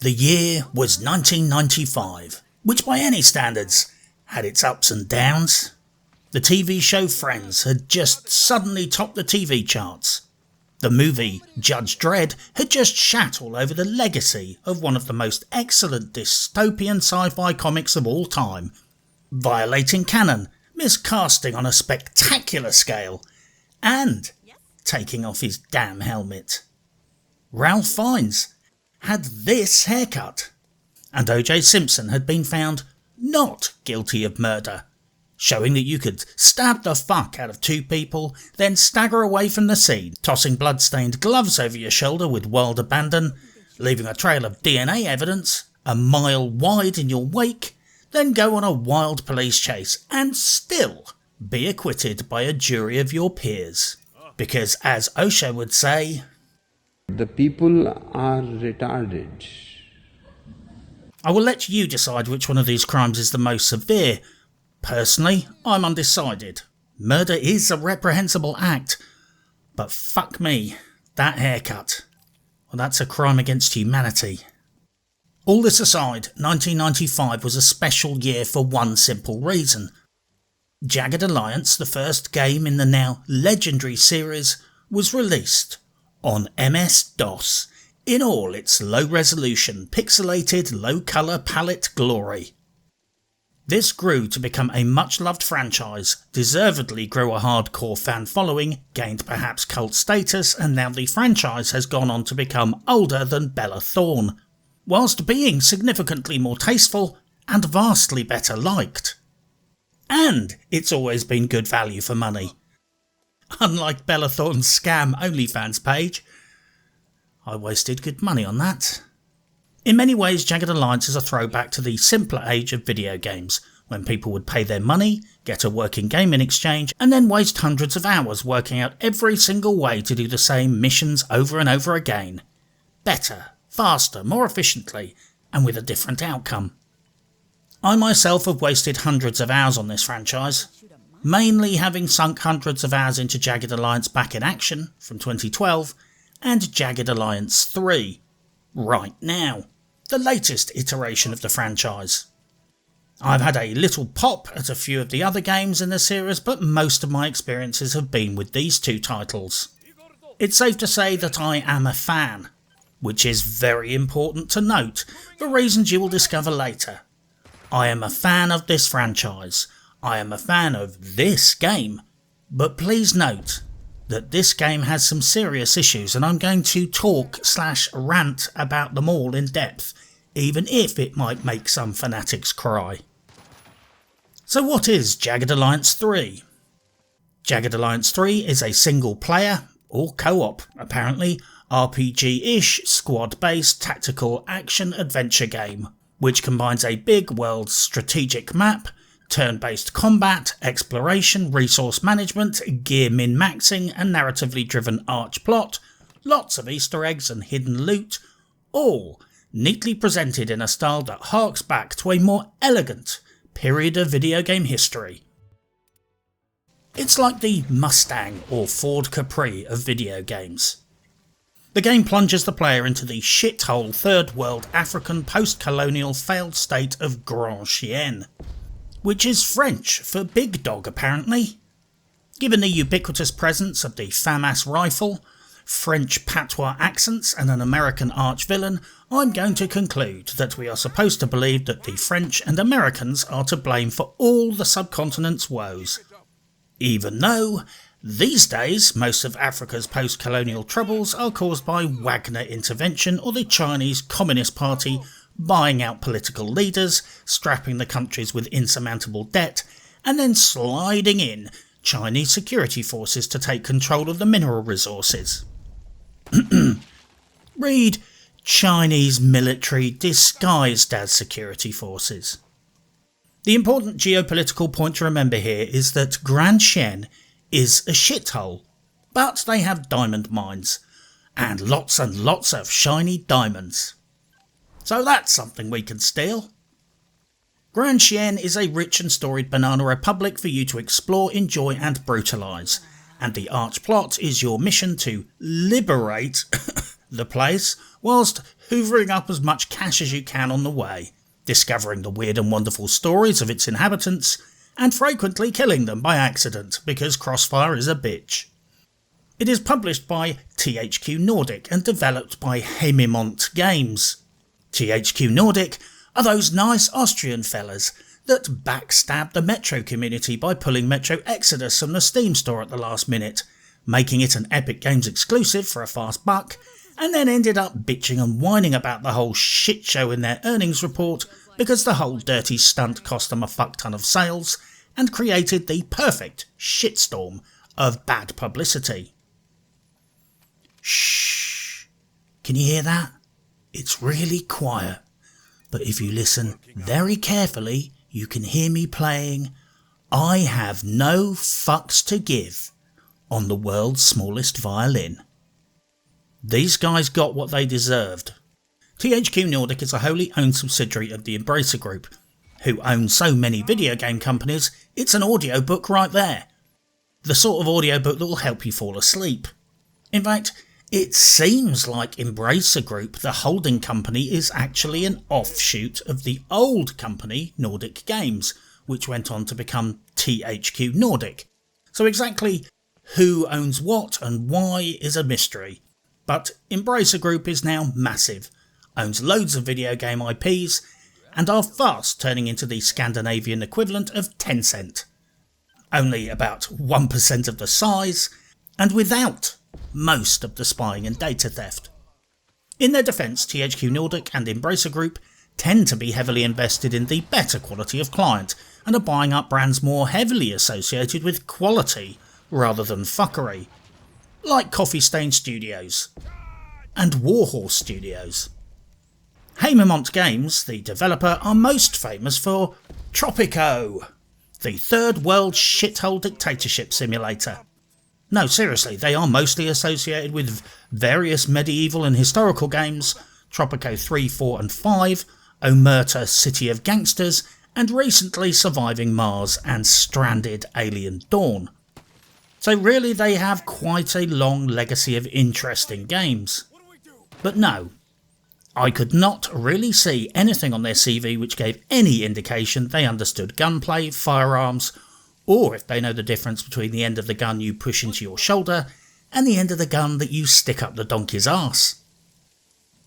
The year was 1995, which by any standards had its ups and downs. The TV show Friends had just suddenly topped the TV charts. The movie Judge Dredd had just shat all over the legacy of one of the most excellent dystopian sci-fi comics of all time, violating canon, miscasting on a spectacular scale, and taking off his damn helmet. Ralph Fiennes had this haircut, and O.J. Simpson had been found not guilty of murder, showing that you could stab the fuck out of two people, then stagger away from the scene, tossing blood-stained gloves over your shoulder with wild abandon, leaving a trail of DNA evidence a mile wide in your wake, then go on a wild police chase and still be acquitted by a jury of your peers. Because, as Osho would say, the people are retarded. I will let you decide which one of these crimes is the most severe. Personally, I'm undecided. Murder is a reprehensible act, but fuck me, that haircut. Well, that's a crime against humanity. All this aside, 1995 was a special year for one simple reason. Jagged Alliance, the first game in the now legendary series, was released on MS-DOS in all its low-resolution, pixelated, low-colour palette glory. This grew to become a much-loved franchise, deservedly grew a hardcore fan following, gained perhaps cult status, and now the franchise has gone on to become older than Bella Thorne, whilst being significantly more tasteful and vastly better liked. And it's always been good value for money. Unlike Bella Thorne's scam OnlyFans page, I wasted good money on that. In many ways, Jagged Alliance is a throwback to the simpler age of video games, when people would pay their money, get a working game in exchange, and then waste hundreds of hours working out every single way to do the same missions over and over again. Better, faster, more efficiently, and with a different outcome. I myself have wasted hundreds of hours on this franchise, mainly having sunk hundreds of hours into Jagged Alliance Back in Action from 2012 and Jagged Alliance 3 right now, the latest iteration of the franchise. I've had a little pop at a few of the other games in the series, but most of my experiences have been with these two titles. It's safe to say that I am a fan, which is very important to note for reasons you will discover later. I am a fan of this franchise. I am a fan of this game, but please note that this game has some serious issues and I'm going to talk/rant about them all in depth, even if it might make some fanatics cry. So what is Jagged Alliance 3? Jagged Alliance 3 is a single player, or co-op apparently, RPG-ish, squad-based tactical action-adventure game, which combines a big world strategic map, turn-based combat, exploration, resource management, gear min-maxing and narratively driven arch plot, lots of Easter eggs and hidden loot, all neatly presented in a style that harks back to a more elegant period of video game history. It's like the Mustang or Ford Capri of video games. The game plunges the player into the shithole third world African post-colonial failed state of Grand Chien, which is French for big dog apparently. Given the ubiquitous presence of the FAMAS rifle, French patois accents and an American arch-villain, I'm going to conclude that we are supposed to believe that the French and Americans are to blame for all the subcontinent's woes. Even though, these days, most of Africa's post-colonial troubles are caused by Wagner intervention or the Chinese Communist Party buying out political leaders, strapping the countries with insurmountable debt, and then sliding in Chinese security forces to take control of the mineral resources. Read Chinese military disguised as security forces. The important geopolitical point to remember here is that Grand Chien is a shithole, but they have diamond mines, and lots of shiny diamonds. So that's something we can steal. Grand Chien is a rich and storied banana republic for you to explore, enjoy and brutalise, and the arch plot is your mission to liberate the place whilst hoovering up as much cash as you can on the way, discovering the weird and wonderful stories of its inhabitants, and frequently killing them by accident because Crossfire is a bitch. It is published by THQ Nordic and developed by Haemimont Games. THQ Nordic are those nice Austrian fellas that backstabbed the Metro community by pulling Metro Exodus from the Steam store at the last minute, making it an Epic Games exclusive for a fast buck, and then ended up bitching and whining about the whole shit show in their earnings report because the whole dirty stunt cost them a fuck ton of sales and created the perfect shitstorm of bad publicity. Shh. Can you hear that? It's really quiet, but if you listen very carefully, you can hear me playing I Have No Fucks to Give on the world's smallest violin. These guys got what they deserved. THQ Nordic is a wholly owned subsidiary of the Embracer Group, who own so many video game companies, it's an audiobook right there. The sort of audiobook that will help you fall asleep. In fact, it seems like Embracer Group, the holding company, is actually an offshoot of the old company Nordic Games, which went on to become THQ Nordic. So exactly who owns what and why is a mystery. But Embracer Group is now massive, owns loads of video game IPs, and are fast turning into the Scandinavian equivalent of Tencent. Only about 1% of the size, and without most of the spying and data theft. In their defence, THQ Nordic and Embracer Group tend to be heavily invested in the better quality of client, and are buying up brands more heavily associated with quality rather than fuckery, like Coffee Stain Studios and Warhorse Studios. Haemimont Games, the developer, are most famous for Tropico, the third world shithole dictatorship simulator. No, seriously, they are mostly associated with various medieval and historical games, Tropico 3, 4 and 5, Omerta City of Gangsters, and recently Surviving Mars and Stranded Alien Dawn. So really they have quite a long legacy of interesting games. But no, I could not really see anything on their CV which gave any indication they understood gunplay, firearms, or if they know the difference between the end of the gun you push into your shoulder and the end of the gun that you stick up the donkey's arse.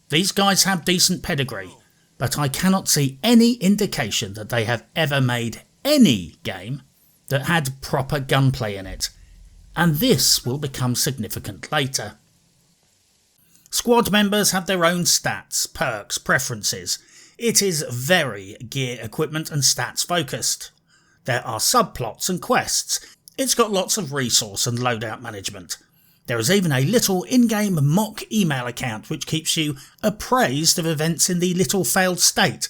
These guys have decent pedigree, but I cannot see any indication that they have ever made any game that had proper gunplay in it, and this will become significant later. Squad members have their own stats, perks, preferences. It is very gear, equipment and stats focused. There are subplots and quests. It's got lots of resource and loadout management. There is even a little in-game mock email account which keeps you appraised of events in the little failed state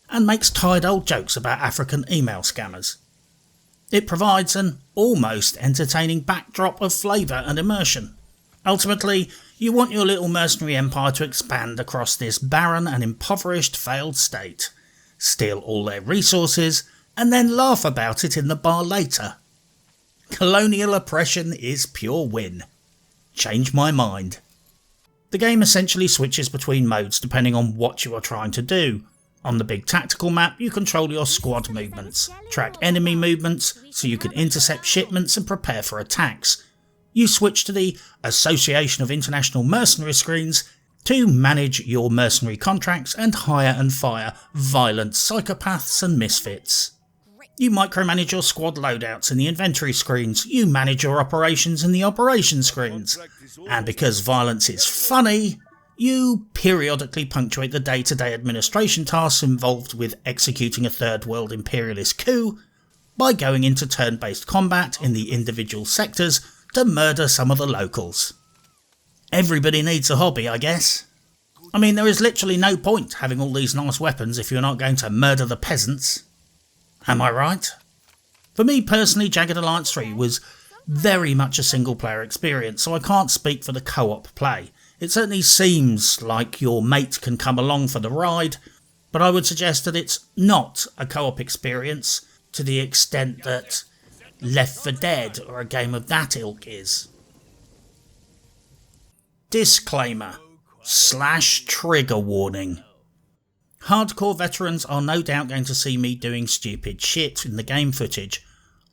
and makes tired old jokes about African email scammers. It provides an almost entertaining backdrop of flavour and immersion. Ultimately, you want your little mercenary empire to expand across this barren and impoverished failed state, steal all their resources, and then laugh about it in the bar later. Colonial oppression is pure win. Change my mind. The game essentially switches between modes depending on what you are trying to do. On the big tactical map, you control your squad movements, track enemy movements so you can intercept shipments and prepare for attacks. You switch to the Association of International Mercenary screens to manage your mercenary contracts and hire and fire violent psychopaths and misfits. You micromanage your squad loadouts in the inventory screens, you manage your operations in the operation screens, and because violence is funny, you periodically punctuate the day-to-day administration tasks involved with executing a third world imperialist coup by going into turn-based combat in the individual sectors to murder some of the locals. Everybody needs a hobby, I guess. I mean, there is literally no point having all these nice weapons if you're not going to murder the peasants. Am I right? For me personally, Jagged Alliance 3 was very much a single player experience, so I can't speak for the co-op play. It certainly seems like your mate can come along for the ride, but I would suggest that it's not a co-op experience to the extent that Left 4 Dead or a game of that ilk is. Disclaimer. / trigger warning. Hardcore veterans are no doubt going to see me doing stupid shit in the game footage.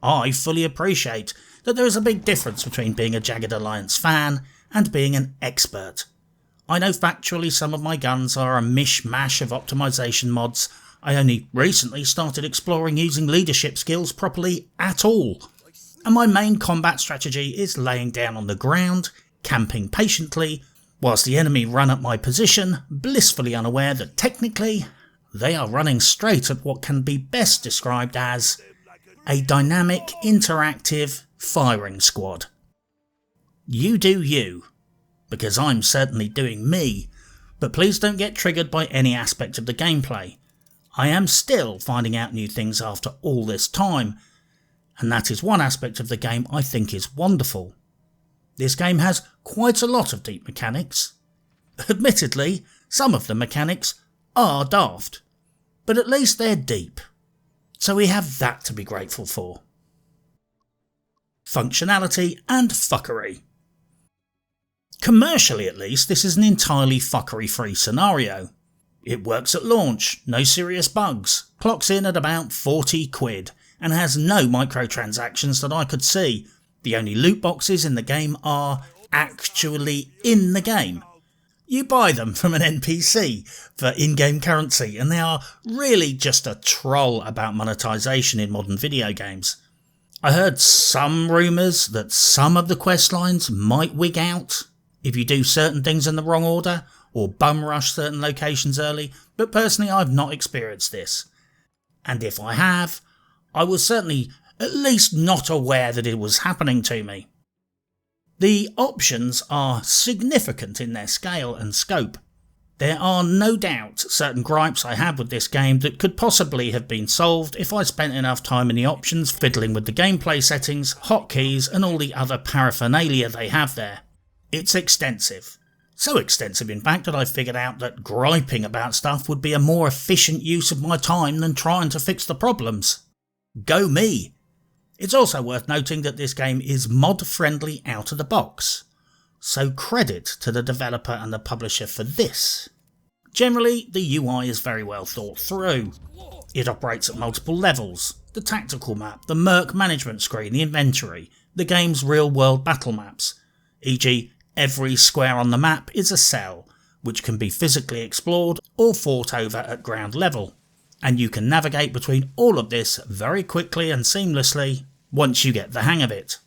I fully appreciate that there is a big difference between being a Jagged Alliance fan and being an expert. I know factually some of my guns are a mishmash of optimization mods. I only recently started exploring using leadership skills properly at all. And my main combat strategy is laying down on the ground, camping patiently, whilst the enemy run at my position, blissfully unaware that technically they are running straight at what can be best described as a dynamic, interactive firing squad. You do you, because I'm certainly doing me, but please don't get triggered by any aspect of the gameplay. I am still finding out new things after all this time, and that is one aspect of the game I think is wonderful. This game has quite a lot of deep mechanics. Admittedly, some of the mechanics are daft, but at least they're deep. So we have that to be grateful for. Functionality and fuckery. Commercially at least, this is an entirely fuckery-free scenario. It works at launch, no serious bugs, clocks in at about 40 quid, and has no microtransactions that I could see. The only loot boxes in the game are actually in the game. You buy them from an NPC for in-game currency, and they are really just a troll about monetization in modern video games. I heard some rumours that some of the quest lines might wig out if you do certain things in the wrong order, or bum rush certain locations early, but personally I've not experienced this. And if I have, I was certainly at least not aware that it was happening to me. The options are significant in their scale and scope. There are no doubt certain gripes I have with this game that could possibly have been solved if I spent enough time in the options fiddling with the gameplay settings, hotkeys and all the other paraphernalia they have there. It's extensive. So extensive in fact that I figured out that griping about stuff would be a more efficient use of my time than trying to fix the problems. Go me! It's also worth noting that this game is mod-friendly out of the box, so credit to the developer and the publisher for this. Generally, the UI is very well thought through. It operates at multiple levels: the tactical map, the merc management screen, the inventory, the game's real-world battle maps, e.g. every square on the map is a cell, which can be physically explored or fought over at ground level. And you can navigate between all of this very quickly and seamlessly once you get the hang of it.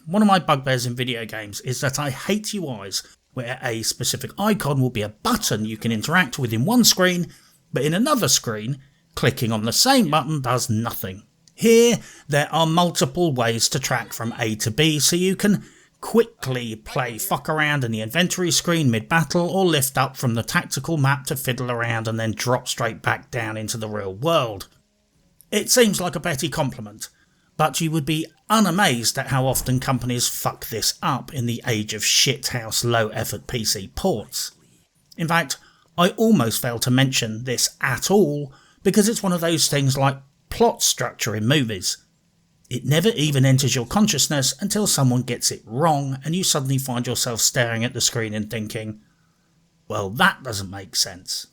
One of my bugbears in video games is that I hate UIs where a specific icon will be a button you can interact with in one screen, but in another screen, clicking on the same button does nothing. Here, there are multiple ways to track from A to B, so you can quickly play fuck around in the inventory screen mid-battle, or lift up from the tactical map to fiddle around and then drop straight back down into the real world. It seems like a petty compliment, but you would be unamazed at how often companies fuck this up in the age of shithouse low-effort PC ports. In fact, I almost failed to mention this at all because it's one of those things like plot structure in movies. It never even enters your consciousness until someone gets it wrong and you suddenly find yourself staring at the screen and thinking, well, that doesn't make sense.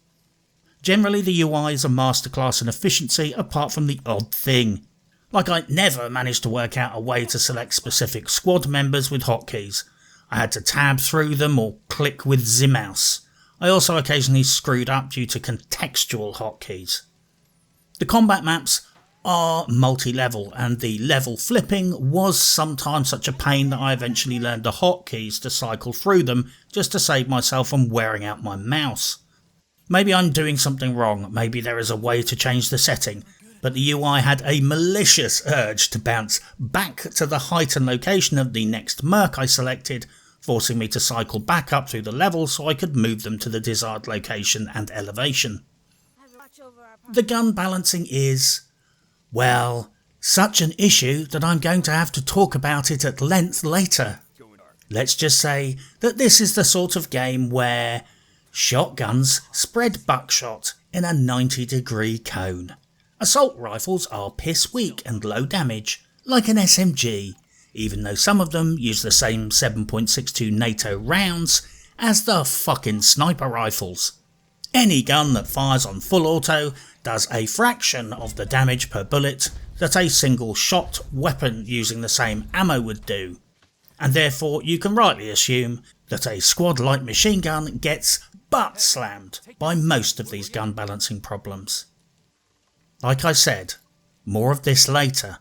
Generally, the UI is a masterclass in efficiency apart from the odd thing. Like I never managed to work out a way to select specific squad members with hotkeys. I had to tab through them or click with the mouse. I also occasionally screwed up due to contextual hotkeys. The combat maps are multi-level, and the level flipping was sometimes such a pain that I eventually learned the hotkeys to cycle through them just to save myself from wearing out my mouse. Maybe I'm doing something wrong, maybe there is a way to change the setting, but the UI had a malicious urge to bounce back to the height and location of the next merc I selected, forcing me to cycle back up through the level so I could move them to the desired location and elevation. The gun balancing is, well, such an issue that I'm going to have to talk about it at length later. Let's just say that this is the sort of game where shotguns spread buckshot in a 90-degree cone. Assault rifles are piss weak and low damage, like an SMG, even though some of them use the same 7.62 NATO rounds as the fucking sniper rifles. Any gun that fires on full auto does a fraction of the damage per bullet that a single shot weapon using the same ammo would do, and therefore you can rightly assume that a squad light machine gun gets butt slammed by most of these gun balancing problems. Like I said, more of this later.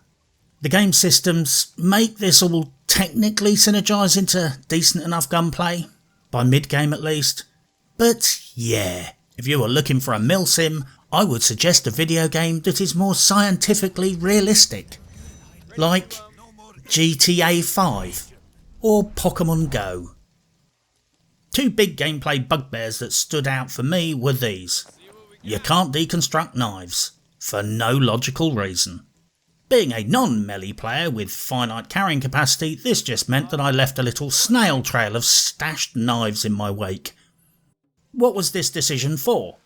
The game systems make this all technically synergise into decent enough gunplay, by mid-game at least, but yeah, if you are looking for a milsim, I would suggest a video game that is more scientifically realistic, like GTA 5 or Pokemon Go. Two big gameplay bugbears that stood out for me were these. You can't deconstruct knives, for no logical reason. Being a non-melee player with finite carrying capacity, this just meant that I left a little snail trail of stashed knives in my wake. What was this decision for?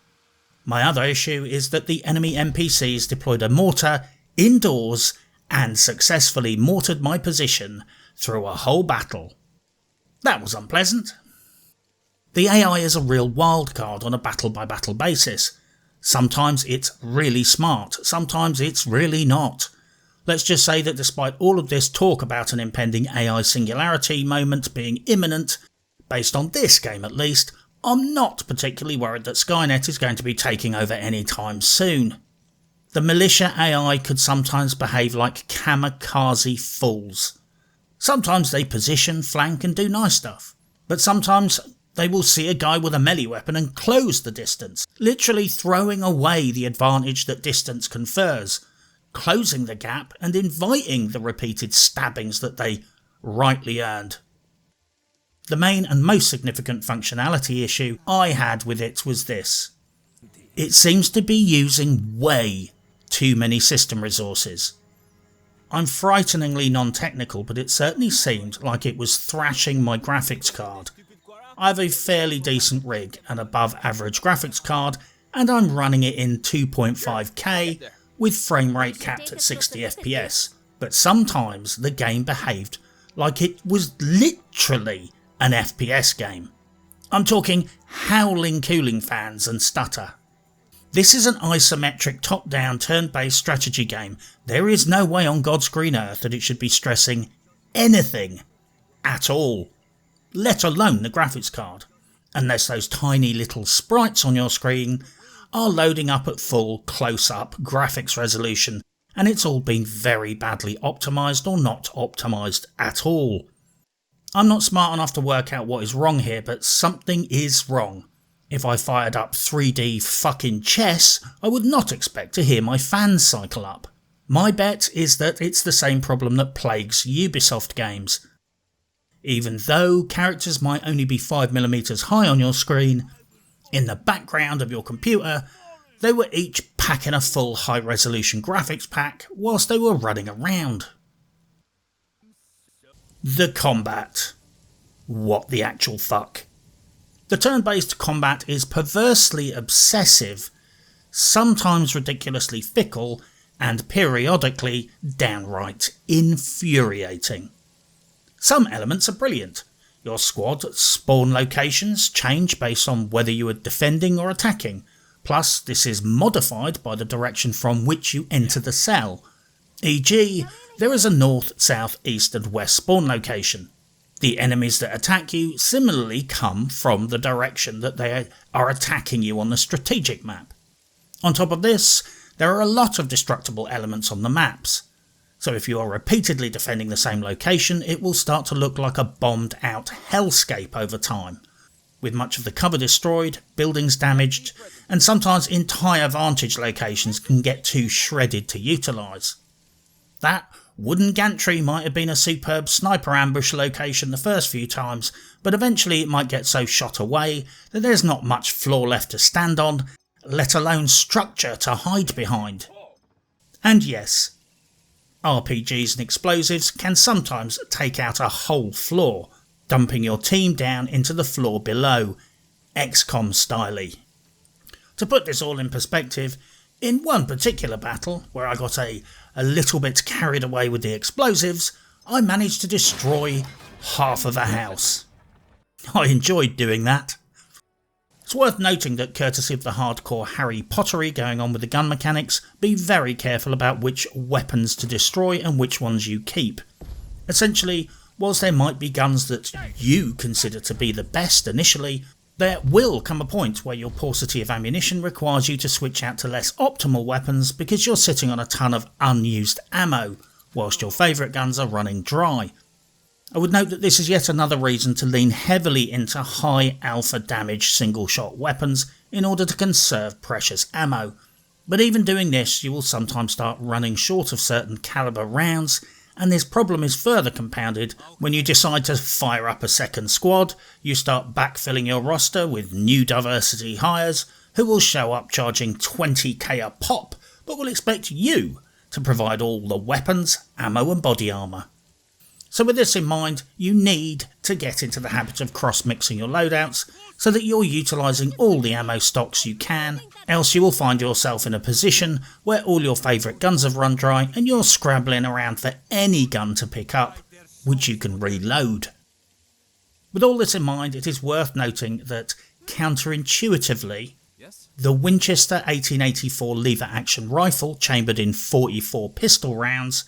My other issue is that the enemy NPCs deployed a mortar indoors and successfully mortared my position through a whole battle. That was unpleasant. The AI is a real wildcard on a battle-by-battle basis. Sometimes it's really smart, sometimes it's really not. Let's just say that despite all of this talk about an impending AI singularity moment being imminent, based on this game at least, I'm not particularly worried that Skynet is going to be taking over anytime soon. The militia AI could sometimes behave like kamikaze fools. Sometimes they position, flank and do nice stuff, but sometimes they will see a guy with a melee weapon and close the distance, literally throwing away the advantage that distance confers, closing the gap and inviting the repeated stabbings that they rightly earned. The main and most significant functionality issue I had with it was this. It seems to be using way too many system resources. I'm frighteningly non-technical, but it certainly seemed like it was thrashing my graphics card. I have a fairly decent rig and above average graphics card, and I'm running it in 2.5K with frame rate capped at 60 FPS, but sometimes the game behaved like it was literally an FPS game. I'm talking howling cooling fans and stutter. This is an isometric top-down turn-based strategy game. There is no way on God's green earth that it should be stressing anything at all, let alone the graphics card, unless those tiny little sprites on your screen are loading up at full close-up graphics resolution and it's all been very badly optimised or not optimised at all. I'm not smart enough to work out what is wrong here, but something is wrong. If I fired up 3D fucking chess, I would not expect to hear my fans cycle up. My bet is that it's the same problem that plagues Ubisoft games. Even though characters might only be 5mm high on your screen, in the background of your computer, they were each packing a full high-resolution graphics pack whilst they were running around. The combat. What the actual fuck? The turn-based combat is perversely obsessive, sometimes ridiculously fickle, and periodically downright infuriating. Some elements are brilliant. Your squad spawn locations change based on whether you are defending or attacking, plus this is modified by the direction from which you enter the cell. E.g., there is a north, south, east and west spawn location. The enemies that attack you similarly come from the direction that they are attacking you on the strategic map. On top of this, there are a lot of destructible elements on the maps. So if you are repeatedly defending the same location, it will start to look like a bombed out hellscape over time, with much of the cover destroyed, buildings damaged, and sometimes entire vantage locations can get too shredded to utilise. That wooden gantry might have been a superb sniper ambush location the first few times, but eventually it might get so shot away that there's not much floor left to stand on, let alone structure to hide behind. And yes, RPGs and explosives can sometimes take out a whole floor, dumping your team down into the floor below, XCOM styley. To put this all in perspective, in one particular battle, where I got a little bit carried away with the explosives, I managed to destroy half of a house. I enjoyed doing that. It's worth noting that courtesy of the hardcore Harry Pottery going on with the gun mechanics, be very careful about which weapons to destroy and which ones you keep. Essentially, whilst there might be guns that you consider to be the best initially, there will come a point where your paucity of ammunition requires you to switch out to less optimal weapons because you're sitting on a ton of unused ammo, whilst your favourite guns are running dry. I would note that this is yet another reason to lean heavily into high alpha damage single shot weapons in order to conserve precious ammo, but even doing this you will sometimes start running short of certain caliber rounds, and this problem is further compounded when you decide to fire up a second squad. You start backfilling your roster with new diversity hires who will show up charging 20k a pop, but will expect you to provide all the weapons, ammo and body armour. So with this in mind, you need to get into the habit of cross-mixing your loadouts so that you're utilising all the ammo stocks you can, else you will find yourself in a position where all your favourite guns have run dry and you're scrabbling around for any gun to pick up, which you can reload. With all this in mind, it is worth noting that, counterintuitively, the Winchester 1884 lever-action rifle chambered in 44 pistol rounds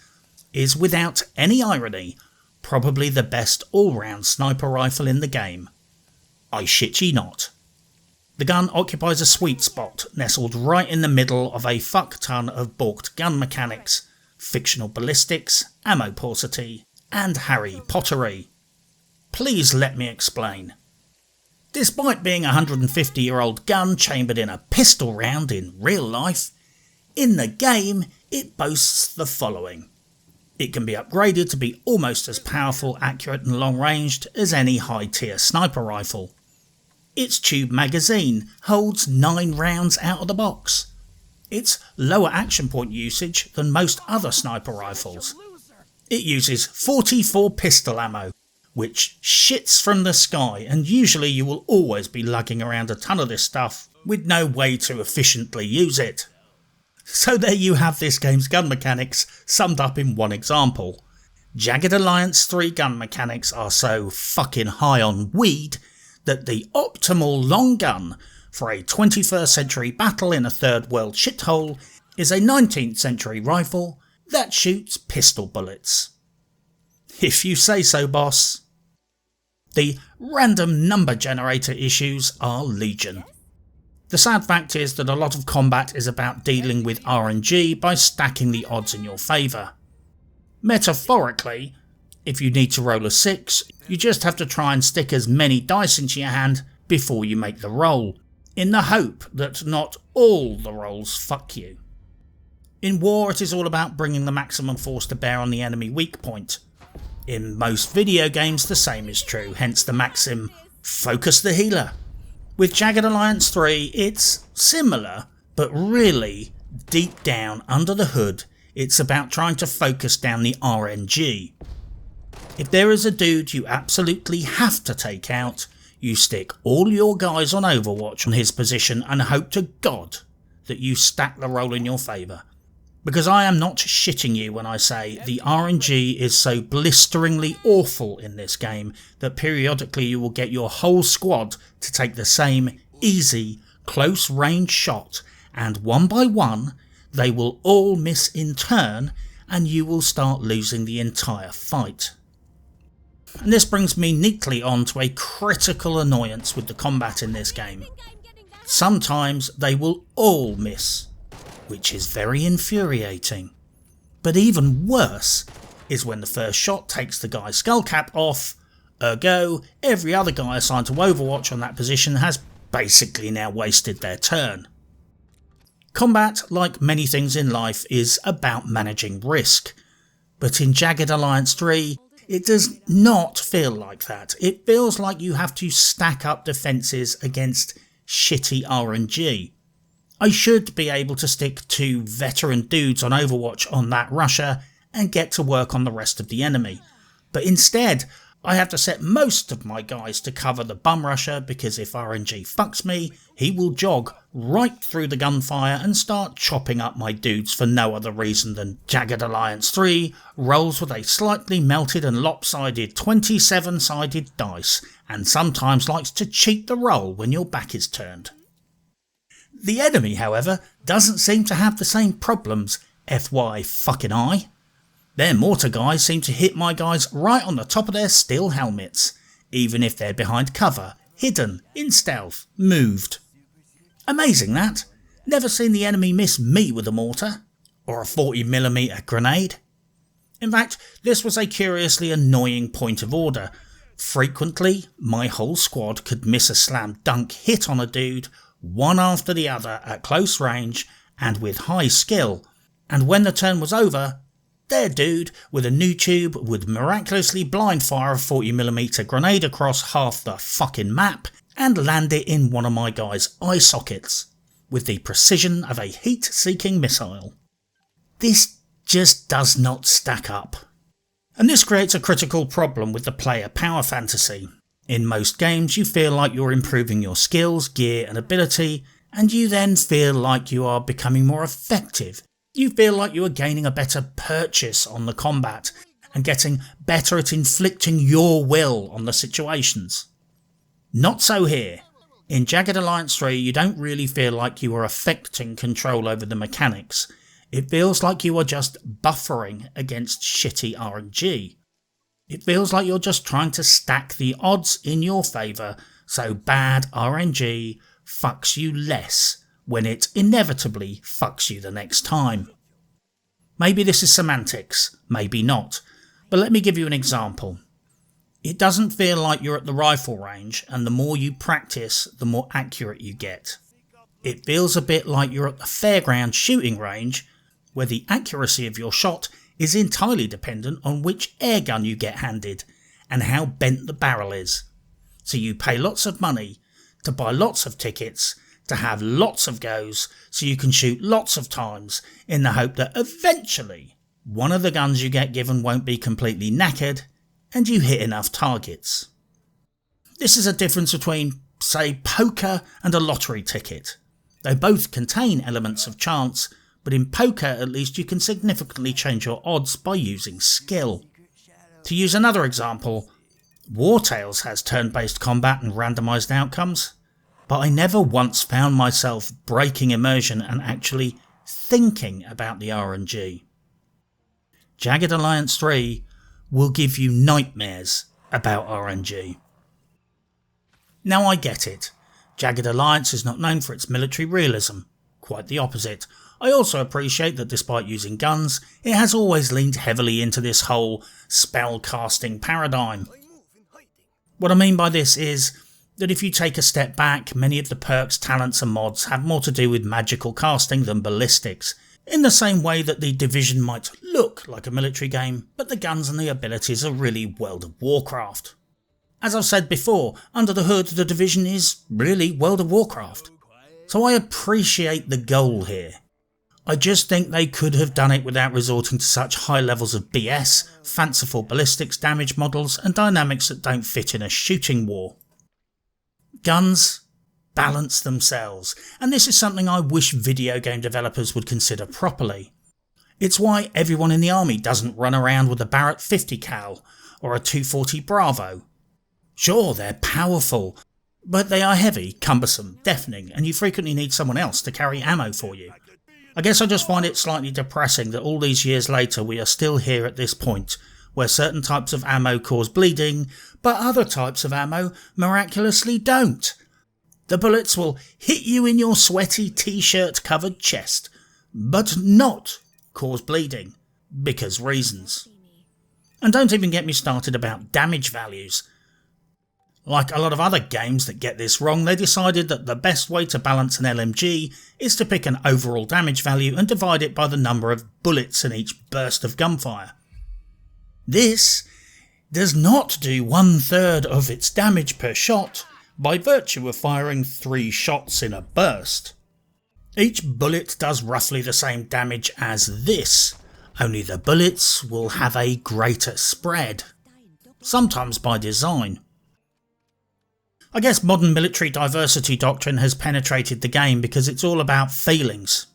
is, without any irony, probably the best all-round sniper rifle in the game. I shit ye not. The gun occupies a sweet spot, nestled right in the middle of a fuck ton of balked gun mechanics, fictional ballistics, ammo paucity, and Harry Pottery. Please let me explain. Despite being a 150-year-old gun chambered in a pistol round in real life, in the game it boasts the following. It can be upgraded to be almost as powerful, accurate and long-ranged as any high-tier sniper rifle. Its tube magazine holds 9 rounds out of the box. It's lower action point usage than most other sniper rifles. It uses 44 pistol ammo, which shits from the sky, and usually you will always be lugging around a ton of this stuff with no way to efficiently use it. So there you have this game's gun mechanics summed up in one example. Jagged Alliance 3 gun mechanics are so fucking high on weed that the optimal long gun for a 21st century battle in a third world shithole is a 19th century rifle that shoots pistol bullets. If you say so, boss. The random number generator issues are legion. The sad fact is that a lot of combat is about dealing with RNG by stacking the odds in your favour. Metaphorically, if you need to roll a 6, you just have to try and stick as many dice into your hand before you make the roll, in the hope that not all the rolls fuck you. In war, it is all about bringing the maximum force to bear on the enemy weak point. In most video games the same is true, hence the maxim, focus the healer. With Jagged Alliance 3 it's similar, but really, deep down under the hood, it's about trying to focus down the RNG. If there is a dude you absolutely have to take out, you stick all your guys on Overwatch on his position and hope to God that you stack the roll in your favour. Because I am not shitting you when I say the RNG is so blisteringly awful in this game that periodically you will get your whole squad to take the same easy, close range shot, and one by one they will all miss in turn and you will start losing the entire fight. And this brings me neatly on to a critical annoyance with the combat in this game. Sometimes they will all miss, which is very infuriating. But even worse is when the first shot takes the guy's skull cap off, ergo every other guy assigned to Overwatch on that position has basically now wasted their turn. Combat, like many things in life, is about managing risk, but in Jagged Alliance 3 it does not feel like that. It feels like you have to stack up defences against shitty RNG. I should be able to stick 2 veteran dudes on Overwatch on that rusher and get to work on the rest of the enemy, but instead I have to set most of my guys to cover the bum rusher because if RNG fucks me, he will jog right through the gunfire and start chopping up my dudes for no other reason than Jagged Alliance 3 rolls with a slightly melted and lopsided 27-sided dice and sometimes likes to cheat the roll when your back is turned. The enemy, however, doesn't seem to have the same problems, FY fucking I. Their mortar guys seem to hit my guys right on the top of their steel helmets, even if they're behind cover, hidden, in stealth, moved. Amazing that. Never seen the enemy miss me with a mortar, or a 40mm grenade. In fact, this was a curiously annoying point of order. Frequently, my whole squad could miss a slam dunk hit on a dude, one after the other at close range and with high skill, and when the turn was over, their dude with a new tube would miraculously blind fire a 40mm grenade across half the fucking map and land it in one of my guys' eye sockets with the precision of a heat-seeking missile. This just does not stack up. And this creates a critical problem with the player power fantasy. In most games you feel like you're improving your skills, gear and ability, and you then feel like you are becoming more effective. You feel like you are gaining a better purchase on the combat and getting better at inflicting your will on the situations. Not so here. In Jagged Alliance 3 you don't really feel like you are affecting control over the mechanics. It feels like you are just buffering against shitty RNG. It feels like you're just trying to stack the odds in your favour so bad RNG fucks you less when it inevitably fucks you the next time. Maybe this is semantics, maybe not, but let me give you an example. It doesn't feel like you're at the rifle range and the more you practice, the more accurate you get. It feels a bit like you're at the fairground shooting range where the accuracy of your shot is entirely dependent on which airgun you get handed and how bent the barrel is. So you pay lots of money to buy lots of tickets, to have lots of goes so you can shoot lots of times in the hope that eventually one of the guns you get given won't be completely knackered and you hit enough targets. This is a difference between, say, poker and a lottery ticket. They both contain elements of chance, but in poker at least you can significantly change your odds by using skill. To use another example, War Tales has turn-based combat and randomised outcomes, but I never once found myself breaking immersion and actually thinking about the RNG. Jagged Alliance 3 will give you nightmares about RNG. Now I get it, Jagged Alliance is not known for its military realism, quite the opposite. I also appreciate that despite using guns, it has always leaned heavily into this whole spell casting paradigm. What I mean by this is that if you take a step back, many of the perks, talents and mods have more to do with magical casting than ballistics, in the same way that the Division might look like a military game, but the guns and the abilities are really World of Warcraft. As I've said before, under the hood the Division is really World of Warcraft. So I appreciate the goal here. I just think they could have done it without resorting to such high levels of BS, fanciful ballistics damage models and dynamics that don't fit in a shooting war. Guns balance themselves, and this is something I wish video game developers would consider properly. It's why everyone in the army doesn't run around with a Barrett 50 cal or a 240 Bravo. Sure, they're powerful, but they are heavy, cumbersome, deafening, and you frequently need someone else to carry ammo for you. I guess I just find it slightly depressing that all these years later we are still here at this point, where certain types of ammo cause bleeding, but other types of ammo miraculously don't. The bullets will hit you in your sweaty t-shirt covered chest, but not cause bleeding, because reasons. And don't even get me started about damage values. Like a lot of other games that get this wrong, they decided that the best way to balance an LMG is to pick an overall damage value and divide it by the number of bullets in each burst of gunfire. This does not do 1/3 of its damage per shot by virtue of firing 3 shots in a burst. Each bullet does roughly the same damage as this, only the bullets will have a greater spread. sometimes by design. I guess modern military diversity doctrine has penetrated the game because it's all about feelings.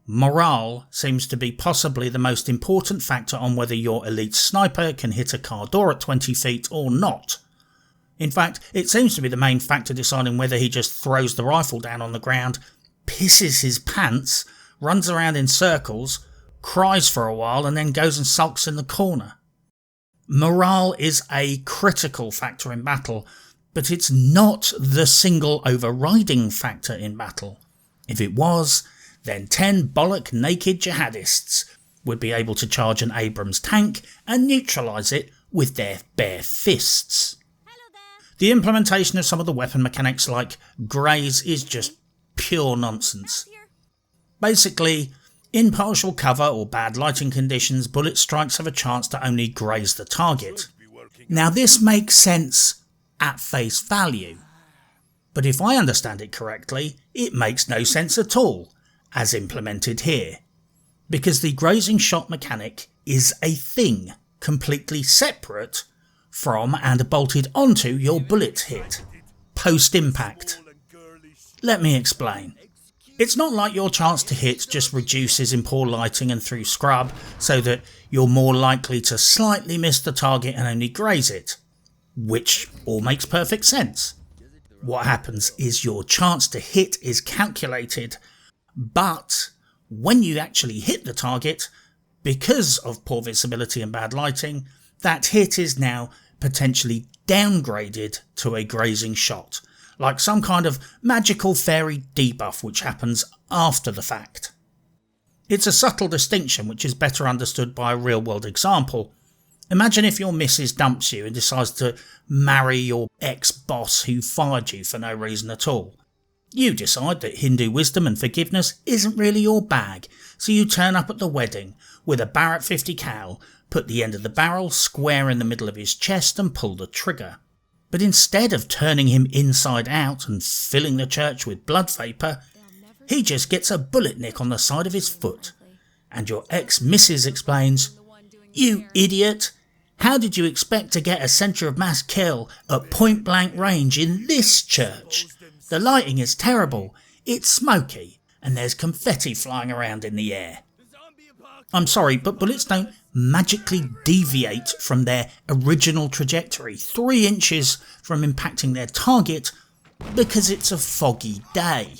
Morale seems to be possibly the most important factor on whether your elite sniper can hit a car door at 20 feet or not. In fact, it seems to be the main factor deciding whether he just throws the rifle down on the ground, pisses his pants, runs around in circles, cries for a while and then goes and sulks in the corner. Morale is a critical factor in battle, but it's not the single overriding factor in battle. If it was, then 10 bollock naked jihadists would be able to charge an Abrams tank and neutralise it with their bare fists. The implementation of some of the weapon mechanics like graze is just pure nonsense. Basically, in partial cover or bad lighting conditions, bullet strikes have a chance to only graze the target. Now this makes sense at face value, but if I understand it correctly, it makes no sense at all, as implemented here, because the grazing shot mechanic is a thing completely separate from and bolted onto your bullet hit, post-impact. Let me explain. It's not like your chance to hit just reduces in poor lighting and through scrub, so that you're more likely to slightly miss the target and only graze it, which all makes perfect sense. What happens is your chance to hit is calculated, but when you actually hit the target, because of poor visibility and bad lighting, that hit is now potentially downgraded to a grazing shot, like some kind of magical fairy debuff which happens after the fact. It's a subtle distinction which is better understood by a real world example. Imagine if your missus dumps you and decides to marry your ex-boss who fired you for no reason at all. You decide that Hindu wisdom and forgiveness isn't really your bag, so you turn up at the wedding with a Barrett 50 cal, put the end of the barrel square in the middle of his chest and pull the trigger. But instead of turning him inside out and filling the church with blood vapour, he just gets a bullet nick on the side of his foot. And your ex-missus explains, "You idiot! How did you expect to get a centre of mass kill at point blank range in this church? The lighting is terrible, it's smoky, and there's confetti flying around in the air." I'm sorry, but bullets don't magically deviate from their original trajectory 3 inches from impacting their target because it's a foggy day.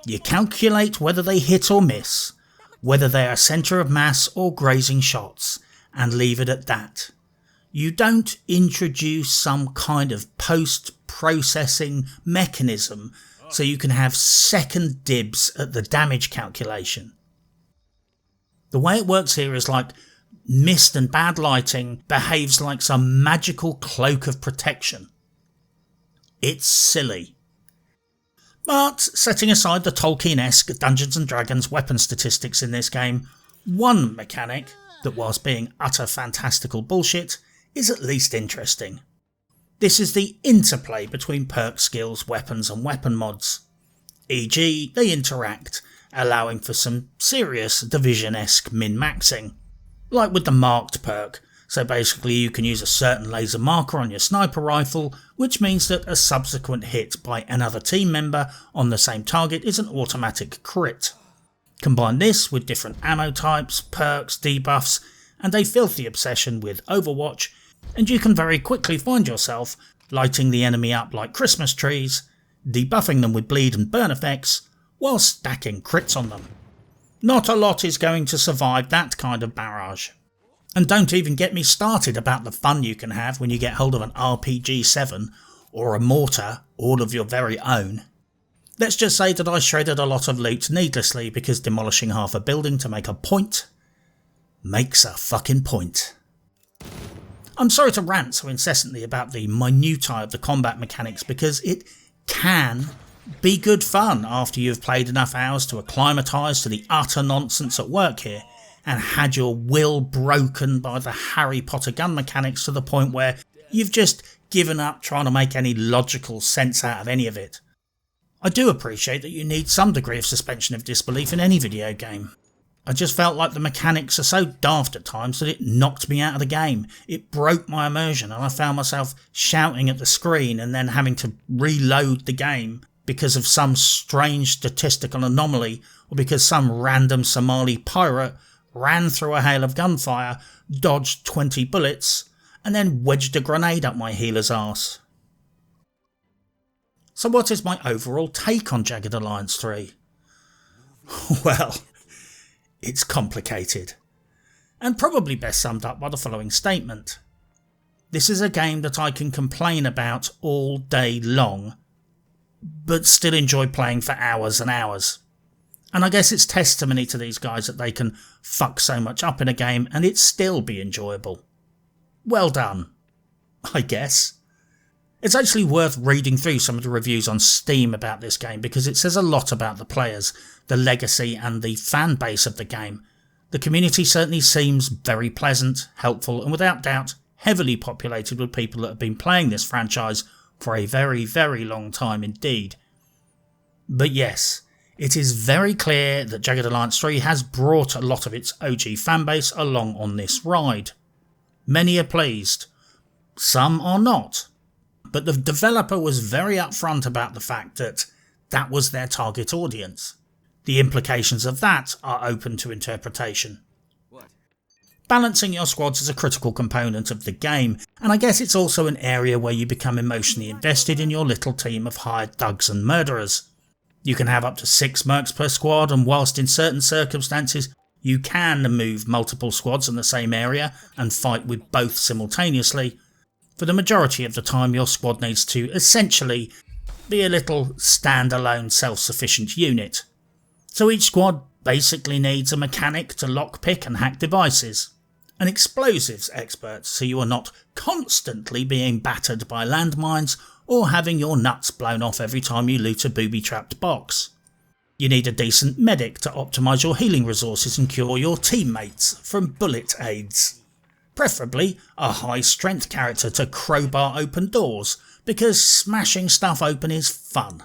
You calculate whether they hit or miss, whether they are centre of mass or grazing shots, and leave it at that. You don't introduce some kind of post-processing mechanism so you can have second dibs at the damage calculation. The way it works here is like mist and bad lighting behaves like some magical cloak of protection. It's silly. But setting aside the Tolkien-esque Dungeons & Dragons weapon statistics in this game, one mechanic that, whilst being utter fantastical bullshit, is at least interesting. This is the interplay between perk skills, weapons and weapon mods. E.g., they interact, allowing for some serious Division-esque min-maxing. Like with the marked perk, so basically you can use a certain laser marker on your sniper rifle, which means that a subsequent hit by another team member on the same target is an automatic crit. Combine this with different ammo types, perks, debuffs, and a filthy obsession with Overwatch, and you can very quickly find yourself lighting the enemy up like Christmas trees, debuffing them with bleed and burn effects, while stacking crits on them. Not a lot is going to survive that kind of barrage. And don't even get me started about the fun you can have when you get hold of an RPG-7 or a mortar all of your very own. Let's just say that I shredded a lot of loot needlessly because demolishing half a building to make a point makes a fucking point. I'm sorry to rant so incessantly about the minutiae of the combat mechanics because it can be good fun after you've played enough hours to acclimatise to the utter nonsense at work here and had your will broken by the Harry Potter gun mechanics to the point where you've just given up trying to make any logical sense out of any of it. I do appreciate that you need some degree of suspension of disbelief in any video game. I just felt like the mechanics are so daft at times that it knocked me out of the game. It broke my immersion and I found myself shouting at the screen and then having to reload the game because of some strange statistical anomaly or because some random Somali pirate ran through a hail of gunfire, dodged 20 bullets, and then wedged a grenade up my healer's arse. So what is my overall take on Jagged Alliance 3? Well, it's complicated, and probably best summed up by the following statement. This is a game that I can complain about all day long, but still enjoy playing for hours and hours. And I guess it's testimony to these guys that they can fuck so much up in a game and it still be enjoyable. Well done, I guess. It's actually worth reading through some of the reviews on Steam about this game because it says a lot about the players, the legacy and the fan base of the game. The community certainly seems very pleasant, helpful and without doubt heavily populated with people that have been playing this franchise for a very, very long time indeed. But yes, it is very clear that Jagged Alliance 3 has brought a lot of its OG fanbase along on this ride. Many are pleased, some are not. But the developer was very upfront about the fact that that was their target audience. The implications of that are open to interpretation. Balancing your squads is a critical component of the game, and I guess it's also an area where you become emotionally invested in your little team of hired thugs and murderers. You can have up to 6 mercs per squad, and whilst in certain circumstances you can move multiple squads in the same area and fight with both simultaneously, for the majority of the time your squad needs to essentially be a little standalone self-sufficient unit. So each squad basically needs a mechanic to lockpick and hack devices, an explosives expert so you are not constantly being battered by landmines or having your nuts blown off every time you loot a booby-trapped box. You need a decent medic to optimise your healing resources and cure your teammates from bullet aids. Preferably a high strength character to crowbar open doors, because smashing stuff open is fun.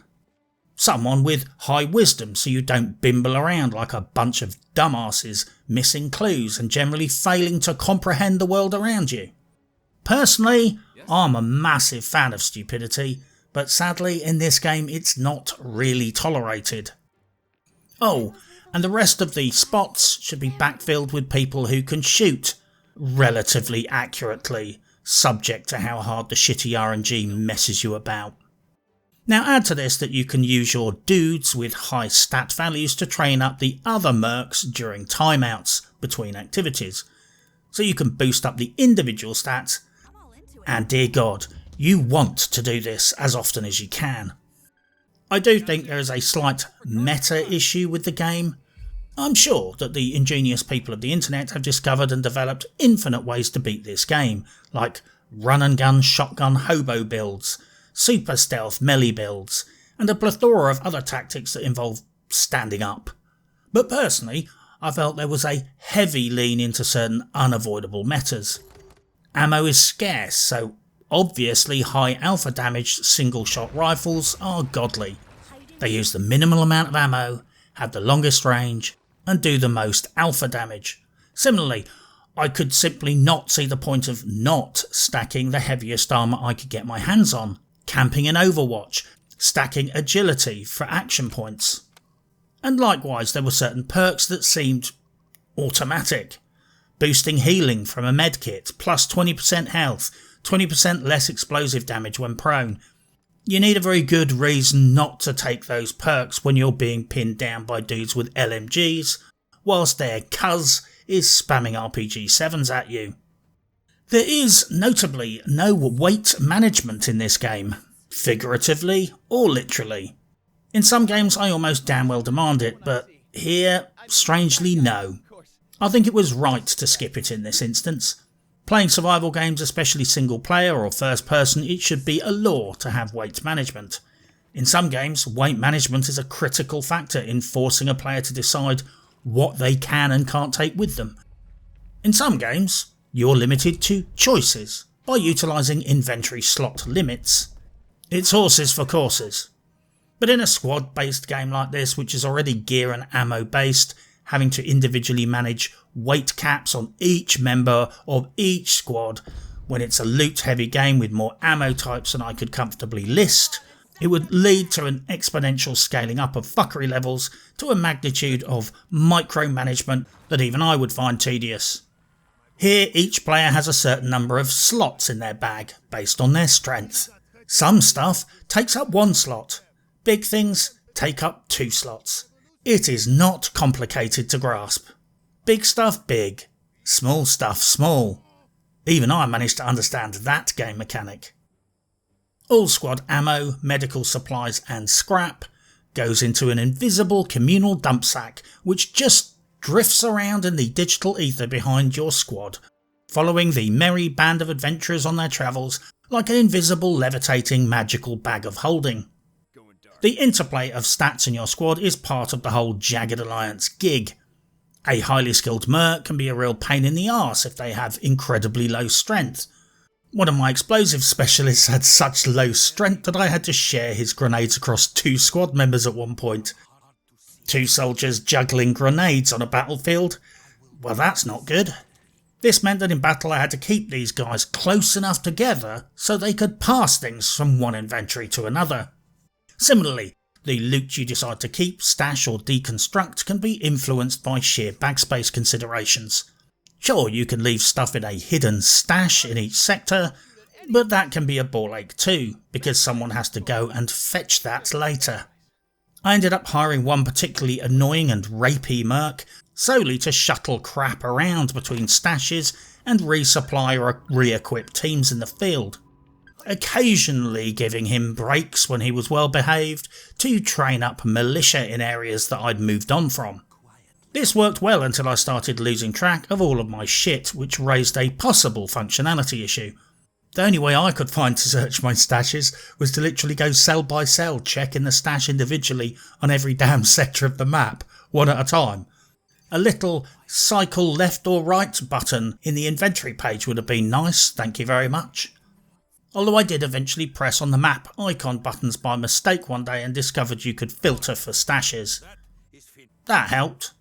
Someone with high wisdom so you don't bimble around like a bunch of dumbasses, missing clues and generally failing to comprehend the world around you. Personally, I'm a massive fan of stupidity, but sadly in this game it's not really tolerated. Oh, and the rest of the spots should be backfilled with people who can shoot relatively accurately, subject to how hard the shitty RNG messes you about. Now add to this that you can use your dudes with high stat values to train up the other mercs during timeouts between activities, so you can boost up the individual stats, and dear God, you want to do this as often as you can. I do think there is a slight meta issue with the game. I'm sure that the ingenious people of the internet have discovered and developed infinite ways to beat this game, like run and gun shotgun hobo builds, super stealth melee builds, and a plethora of other tactics that involve standing up. But personally, I felt there was a heavy lean into certain unavoidable metas. Ammo is scarce, so obviously high alpha damage single shot rifles are godly. They use the minimal amount of ammo, have the longest range, and do the most alpha damage. Similarly, I could simply not see the point of not stacking the heaviest armour I could get my hands on, camping in Overwatch, stacking agility for action points. And likewise there were certain perks that seemed automatic. Boosting healing from a medkit, plus 20% health, 20% less explosive damage when prone. You need a very good reason not to take those perks when you're being pinned down by dudes with LMGs, whilst their cuz is spamming RPG-7s at you. There is, notably, no weight management in this game, figuratively or literally. In some games I almost damn well demand it, but here, strangely no. I think it was right to skip it in this instance. Playing survival games, especially single player or first person, it should be a law to have weight management. In some games, weight management is a critical factor in forcing a player to decide what they can and can't take with them. In some games, you're limited to choices by utilising inventory slot limits. It's horses for courses. But in a squad based game like this, which is already gear and ammo based, having to individually manage weight caps on each member of each squad when it's a loot heavy game with more ammo types than I could comfortably list. It would lead to an exponential scaling up of fuckery levels to a magnitude of micromanagement that even I would find tedious. Here each player has a certain number of slots in their bag based on their strength. Some stuff takes up 1 slot, big things take up 2 slots. It is not complicated to grasp. Big stuff big, small stuff small. Even I managed to understand that game mechanic. All squad ammo, medical supplies and scrap goes into an invisible communal dump sack which just drifts around in the digital ether behind your squad, following the merry band of adventurers on their travels like an invisible levitating magical bag of holding. The interplay of stats in your squad is part of the whole Jagged Alliance gig. A highly skilled merc can be a real pain in the arse if they have incredibly low strength. One of my explosive specialists had such low strength that I had to share his grenades across 2 squad members at one point. 2 soldiers juggling grenades on a battlefield? Well, that's not good. This meant that in battle I had to keep these guys close enough together so they could pass things from one inventory to another. Similarly, the loot you decide to keep, stash or deconstruct can be influenced by sheer bag space considerations. Sure, you can leave stuff in a hidden stash in each sector, but that can be a ball ache too, because someone has to go and fetch that later. I ended up hiring one particularly annoying and rapey merc solely to shuttle crap around between stashes and resupply or re-equip teams in the field, occasionally giving him breaks when he was well behaved to train up militia in areas that I'd moved on from. This worked well until I started losing track of all of my shit, which raised a possible functionality issue. The only way I could find to search my stashes was to literally go cell by cell, checking the stash individually on every damn sector of the map, one at a time. A little cycle left or right button in the inventory page would have been nice, thank you very much. Although I did eventually press on the map icon buttons by mistake one day and discovered you could filter for stashes. That helped.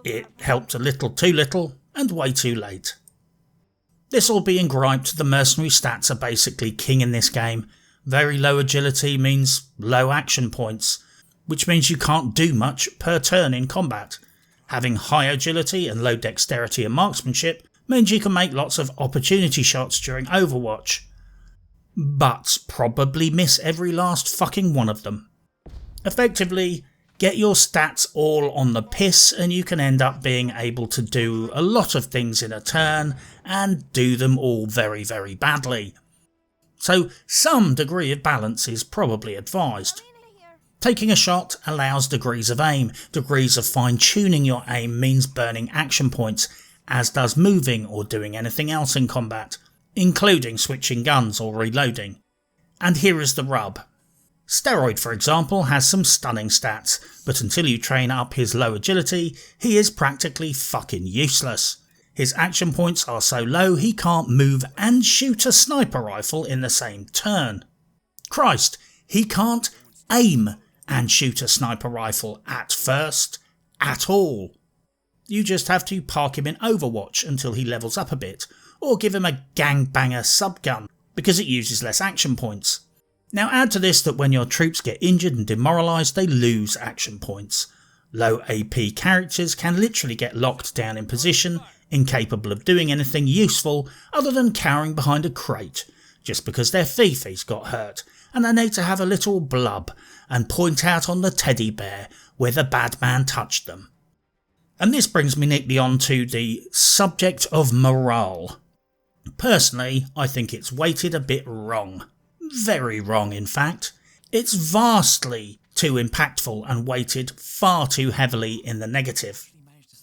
It helped a little too little and way too late. This all being griped, the mercenary stats are basically king in this game. Very low agility means low action points, which means you can't do much per turn in combat. Having high agility and low dexterity and marksmanship means you can make lots of opportunity shots during Overwatch, but probably miss every last fucking one of them. Effectively, get your stats all on the piss and you can end up being able to do a lot of things in a turn and do them all very, very badly. So some degree of balance is probably advised. Taking a shot allows degrees of aim. Degrees of fine-tuning your aim means burning action points, as does moving or doing anything else in combat, including switching guns or reloading. And here is the rub. Steroid, for example, has some stunning stats, but until you train up his low agility, he is practically fucking useless. His action points are so low he can't move and shoot a sniper rifle in the same turn. Christ, he can't aim and shoot a sniper rifle at first, at all. You just have to park him in Overwatch until he levels up a bit, or give him a gangbanger subgun, because it uses less action points. Now add to this that when your troops get injured and demoralised, they lose action points. Low AP characters can literally get locked down in position, incapable of doing anything useful other than cowering behind a crate, just because their fifis got hurt, and they need to have a little blub and point out on the teddy bear where the bad man touched them. And this brings me neatly on to the subject of morale. Personally, I think it's weighted a bit wrong. Very wrong, in fact. It's vastly too impactful and weighted far too heavily in the negative.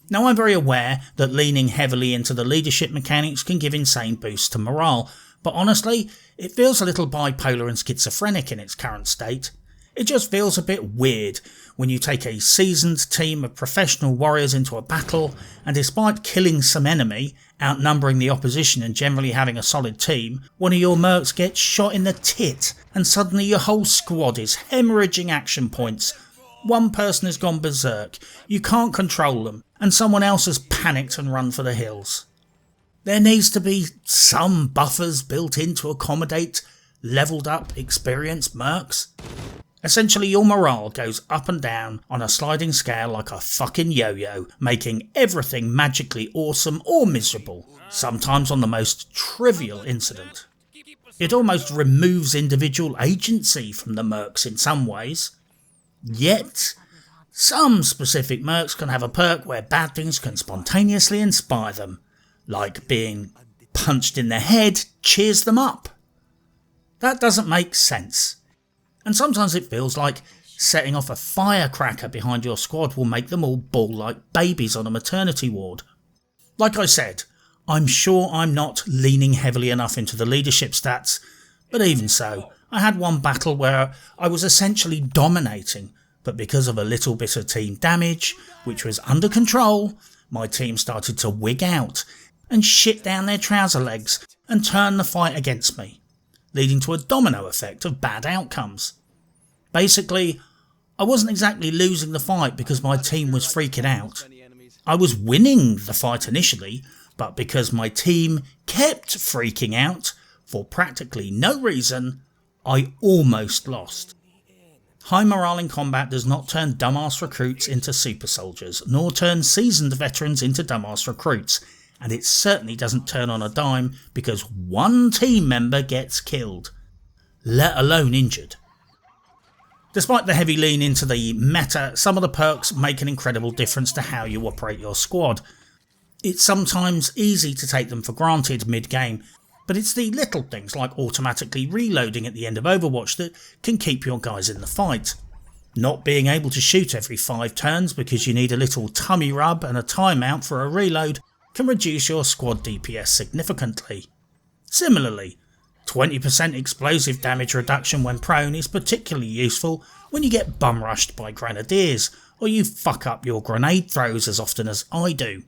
Now, I'm very aware that leaning heavily into the leadership mechanics can give insane boosts to morale, but honestly, it feels a little bipolar and schizophrenic in its current state. It just feels a bit weird when you take a seasoned team of professional warriors into a battle, and despite killing some enemy, outnumbering the opposition and generally having a solid team, one of your mercs gets shot in the tit and suddenly your whole squad is hemorrhaging action points, One person has gone berserk, you can't control them, and someone else has panicked and run for the hills. There needs to be some buffers built in to accommodate levelled up, experienced mercs. Essentially, your morale goes up and down on a sliding scale like a fucking yo-yo, making everything magically awesome or miserable, sometimes on the most trivial incident. It almost removes individual agency from the mercs in some ways. Yet, some specific mercs can have a perk where bad things can spontaneously inspire them, like being punched in the head cheers them up. That doesn't make sense. And sometimes it feels like setting off a firecracker behind your squad will make them all bawl like babies on a maternity ward. Like I said, I'm sure I'm not leaning heavily enough into the leadership stats, but even so, I had one battle where I was essentially dominating, but because of a little bit of team damage, which was under control, my team started to wig out and shit down their trouser legs and turn the fight against me, leading to a domino effect of bad outcomes. Basically, I wasn't exactly losing the fight because my team was freaking out. I was winning the fight initially, but because my team kept freaking out for practically no reason, I almost lost. High morale in combat does not turn dumbass recruits into super soldiers, nor turn seasoned veterans into dumbass recruits, and it certainly doesn't turn on a dime because one team member gets killed, let alone injured. Despite the heavy lean into the meta, some of the perks make an incredible difference to how you operate your squad. It's sometimes easy to take them for granted mid-game, but it's the little things like automatically reloading at the end of Overwatch that can keep your guys in the fight. Not being able to shoot every 5 turns because you need a little tummy rub and a timeout for a reload can reduce your squad DPS significantly. Similarly, 20% explosive damage reduction when prone is particularly useful when you get bum rushed by grenadiers or you fuck up your grenade throws as often as I do.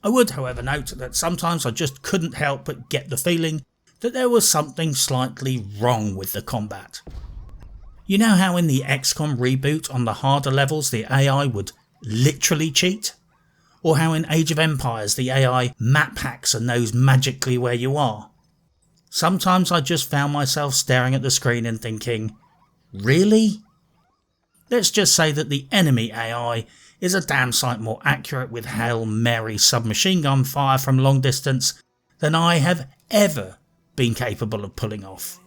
I would however note that sometimes I just couldn't help but get the feeling that there was something slightly wrong with the combat. You know how in the XCOM reboot on the harder levels the AI would literally cheat? Or how in Age of Empires the AI map hacks and knows magically where you are? Sometimes I just found myself staring at the screen and thinking, really? Let's just say that the enemy AI is a damn sight more accurate with Hail Mary submachine gun fire from long distance than I have ever been capable of pulling off.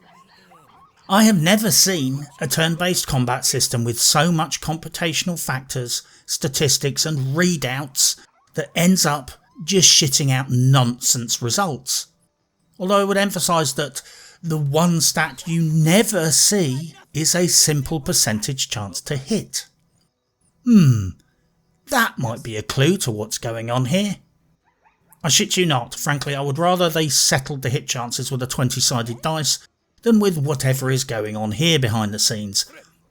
I have never seen a turn-based combat system with so much computational factors, statistics and readouts that ends up just shitting out nonsense results. Although I would emphasise that the one stat you never see is a simple percentage chance to hit. That might be a clue to what's going on here. I shit you not, frankly I would rather they settled the hit chances with a 20-sided dice than with whatever is going on here behind the scenes,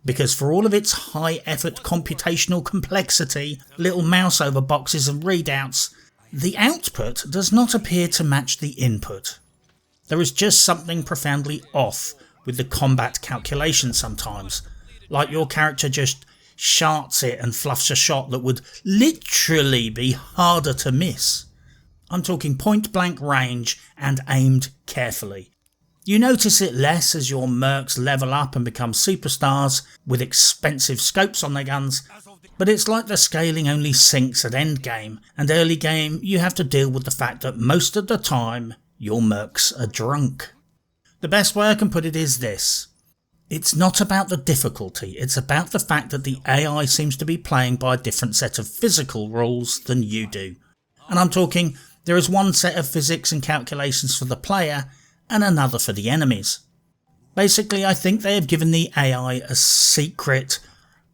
because for all of its high effort computational complexity, little mouse over boxes and readouts, the output does not appear to match the input. There is just something profoundly off with the combat calculation sometimes, like your character just sharts it and fluffs a shot that would literally be harder to miss. I'm talking point blank range and aimed carefully. You notice it less as your mercs level up and become superstars with expensive scopes on their guns, but it's like the scaling only sinks at endgame, and early game you have to deal with the fact that most of the time your mercs are drunk. The best way I can put it is this. It's not about the difficulty, it's about the fact that the AI seems to be playing by a different set of physical rules than you do. And I'm talking, there is one set of physics and calculations for the player and another for the enemies. Basically, I think they have given the AI a secret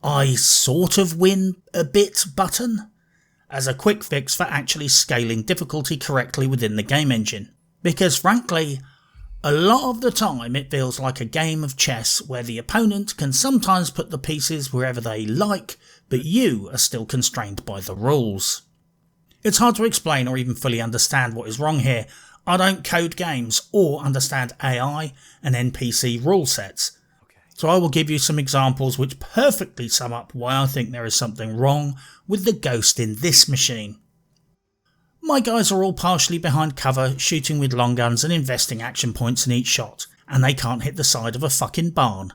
I sort of win a bit button as a quick fix for actually scaling difficulty correctly within the game engine. Because frankly, a lot of the time it feels like a game of chess where the opponent can sometimes put the pieces wherever they like, but you are still constrained by the rules. It's hard to explain or even fully understand what is wrong here. I don't code games or understand AI and NPC rule sets. So I will give you some examples which perfectly sum up why I think there is something wrong with the ghost in this machine. My guys are all partially behind cover, shooting with long guns and investing action points in each shot, and they can't hit the side of a fucking barn.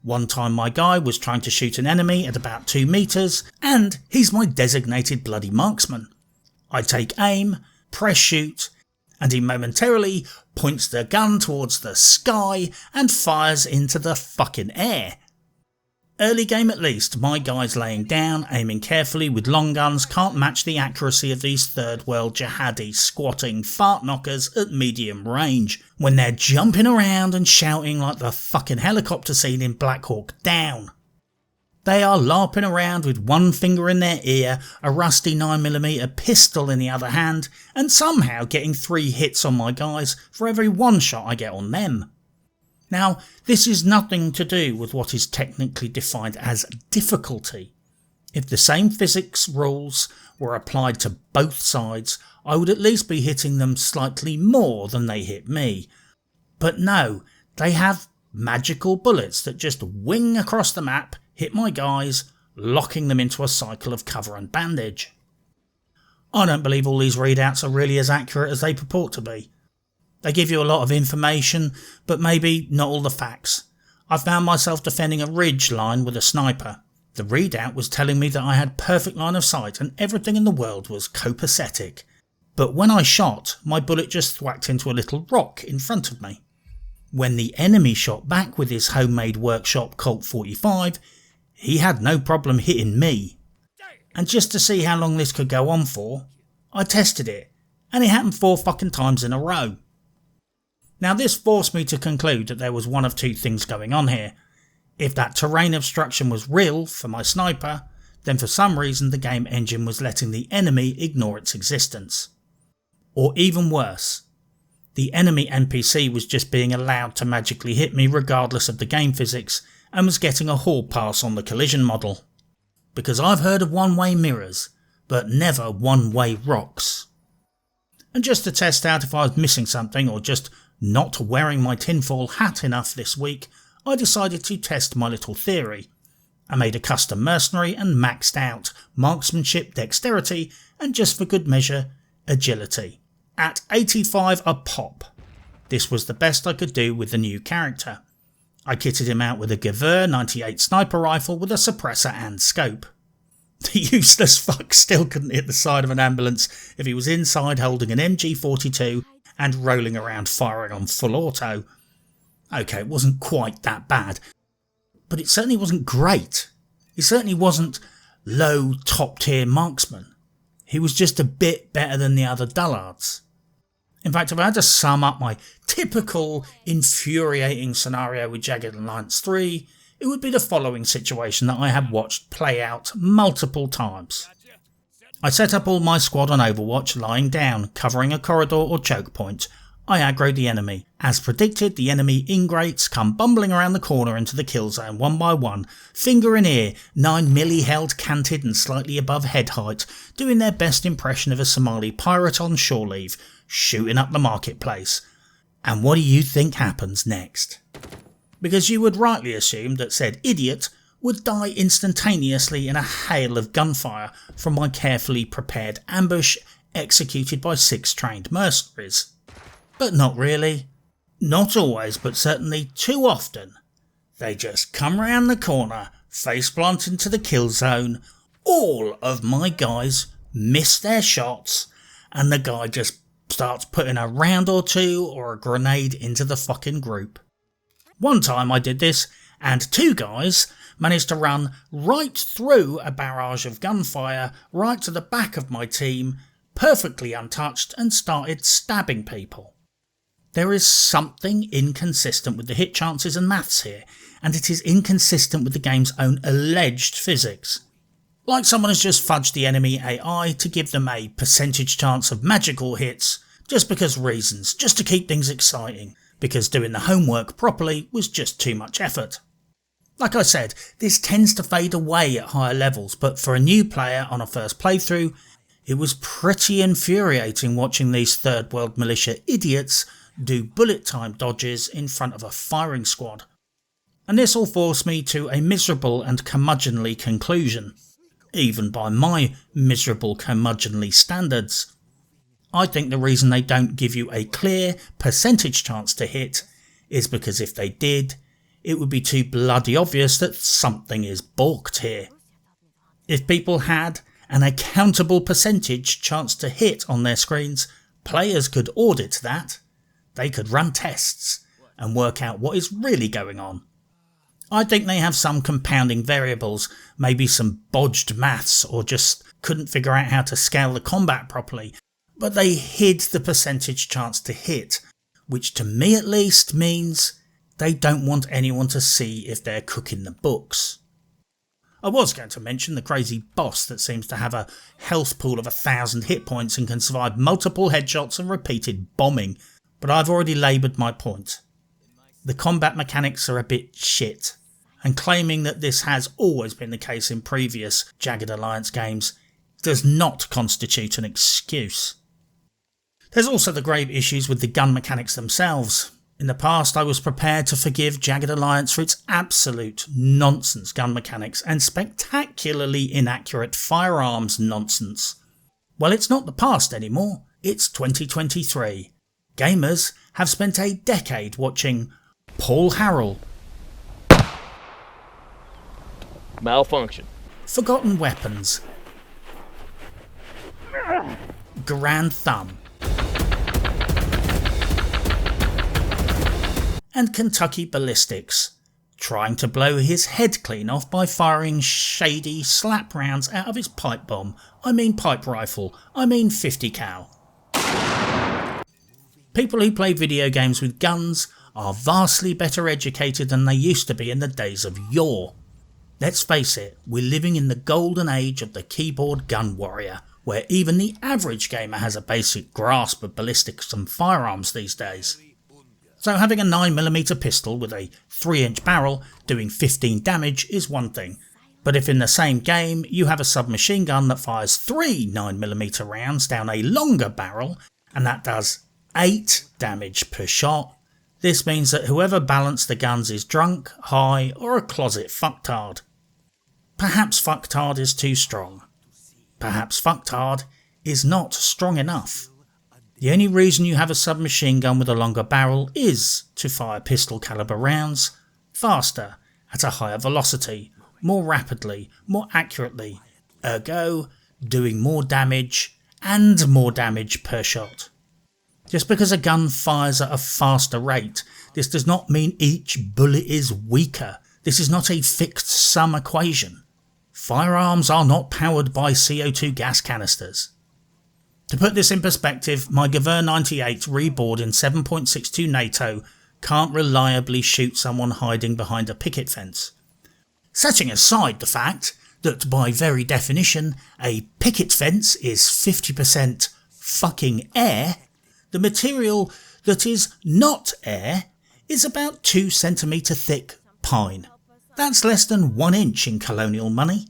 One time my guy was trying to shoot an enemy at about 2 meters, and he's my designated bloody marksman. I take aim, press shoot, and he momentarily points the gun towards the sky and fires into the fucking air. Early game at least, my guys laying down, aiming carefully with long guns can't match the accuracy of these third world jihadi squatting fart knockers at medium range, when they're jumping around and shouting like the fucking helicopter scene in Black Hawk Down. They are larping around with one finger in their ear, a rusty 9mm pistol in the other hand, and somehow getting 3 hits on my guys for every 1 shot I get on them. Now, this is nothing to do with what is technically defined as difficulty. If the same physics rules were applied to both sides, I would at least be hitting them slightly more than they hit me. But no, they have magical bullets that just wing across the map, hit my guys, locking them into a cycle of cover and bandage. I don't believe all these readouts are really as accurate as they purport to be. They give you a lot of information, but maybe not all the facts. I found myself defending a ridge line with a sniper. The readout was telling me that I had perfect line of sight and everything in the world was copacetic. But when I shot, my bullet just thwacked into a little rock in front of me. When the enemy shot back with his homemade workshop Colt 45, he had no problem hitting me. And just to see how long this could go on for, I tested it, and it happened 4 fucking times in a row. Now this forced me to conclude that there was one of 2 things going on here. If that terrain obstruction was real for my sniper, then for some reason the game engine was letting the enemy ignore its existence. Or even worse, the enemy NPC was just being allowed to magically hit me regardless of the game physics and was getting a hall pass on the collision model. Because I've heard of one-way mirrors, but never one-way rocks. And just to test out if I was missing something or just not wearing my tinfoil hat enough this week, I decided to test my little theory. I made a custom mercenary and maxed out marksmanship, dexterity, and just for good measure, agility. At 85 a pop. This was the best I could do with the new character. I kitted him out with a Gewehr 98 sniper rifle with a suppressor and scope. The useless fuck still couldn't hit the side of an ambulance if he was inside holding an MG42 and rolling around firing on full auto. Okay, it wasn't quite that bad, but it certainly wasn't great. He certainly wasn't low top tier marksman. He was just a bit better than the other dullards. In fact, if I had to sum up my typical infuriating scenario with Jagged Alliance 3, it would be the following situation that I have watched play out multiple times. I set up all my squad on Overwatch lying down, covering a corridor or choke point. I aggro the enemy. As predicted, the enemy ingrates come bumbling around the corner into the kill zone one by one, finger in ear, 9mm held canted and slightly above head height, doing their best impression of a Somali pirate on shore leave, shooting up the marketplace. And what do you think happens next? Because you would rightly assume that said idiot would die instantaneously in a hail of gunfire from my carefully prepared ambush executed by 6 trained mercenaries. But not really. Not always, but certainly too often. They just come round the corner, face plant into the kill zone, all of my guys miss their shots, and the guy just starts putting a round or 2 or a grenade into the fucking group. One time I did this, and 2 guys managed to run right through a barrage of gunfire right to the back of my team, perfectly untouched, and started stabbing people. There is something inconsistent with the hit chances and maths here, and it is inconsistent with the game's own alleged physics. Like someone has just fudged the enemy AI to give them a percentage chance of magical hits, just because reasons, just to keep things exciting, because doing the homework properly was just too much effort. Like I said, this tends to fade away at higher levels, but for a new player on a first playthrough, it was pretty infuriating watching these third world militia idiots do bullet time dodges in front of a firing squad. And this all forced me to a miserable and curmudgeonly conclusion, even by my miserable curmudgeonly standards. I think the reason they don't give you a clear percentage chance to hit is because if they did, it would be too bloody obvious that something is balked here. If people had an accountable percentage chance to hit on their screens, players could audit that. They could run tests and work out what is really going on. I think they have some compounding variables, maybe some bodged maths, or just couldn't figure out how to scale the combat properly, but they hid the percentage chance to hit, which to me at least means they don't want anyone to see if they're cooking the books. I was going to mention the crazy boss that seems to have a health pool of 1,000 hit points and can survive multiple headshots and repeated bombing, but I've already laboured my point. The combat mechanics are a bit shit, and claiming that this has always been the case in previous Jagged Alliance games does not constitute an excuse. There's also the grave issues with the gun mechanics themselves. In the past I was prepared to forgive Jagged Alliance for its absolute nonsense gun mechanics and spectacularly inaccurate firearms nonsense. Well, it's not the past anymore, it's 2023. Gamers have spent a decade watching Paul Harrell, Malfunction. Forgotten Weapons, Grand Thumb, and Kentucky Ballistics, trying to blow his head clean off by firing shady slap rounds out of his pipe bomb. Pipe rifle. 50 cal. People who play video games with guns are vastly better educated than they used to be in the days of yore. Let's face it, we're living in the golden age of the keyboard gun warrior, where even the average gamer has a basic grasp of ballistics and firearms these days. So having a 9mm pistol with a 3-inch barrel doing 15 damage is one thing, but if in the same game you have a submachine gun that fires 3 9mm rounds down a longer barrel and that does 8 damage per shot, this means that whoever balanced the guns is drunk, high, or a closet fucktard. Perhaps fucktard is too strong. Perhaps fucktard is not strong enough. The only reason you have a submachine gun with a longer barrel is to fire pistol caliber rounds faster, at a higher velocity, more rapidly, more accurately, ergo doing more damage and more damage per shot. Just because a gun fires at a faster rate, this does not mean each bullet is weaker. This is not a fixed sum equation. Firearms are not powered by CO2 gas canisters. To put this in perspective, my Gewehr 98 reboard in 7.62 NATO can't reliably shoot someone hiding behind a picket fence. Setting aside the fact that by very definition a picket fence is 50% fucking air, the material that is not air is about 2 centimetre thick pine. That's less than 1 inch in colonial money.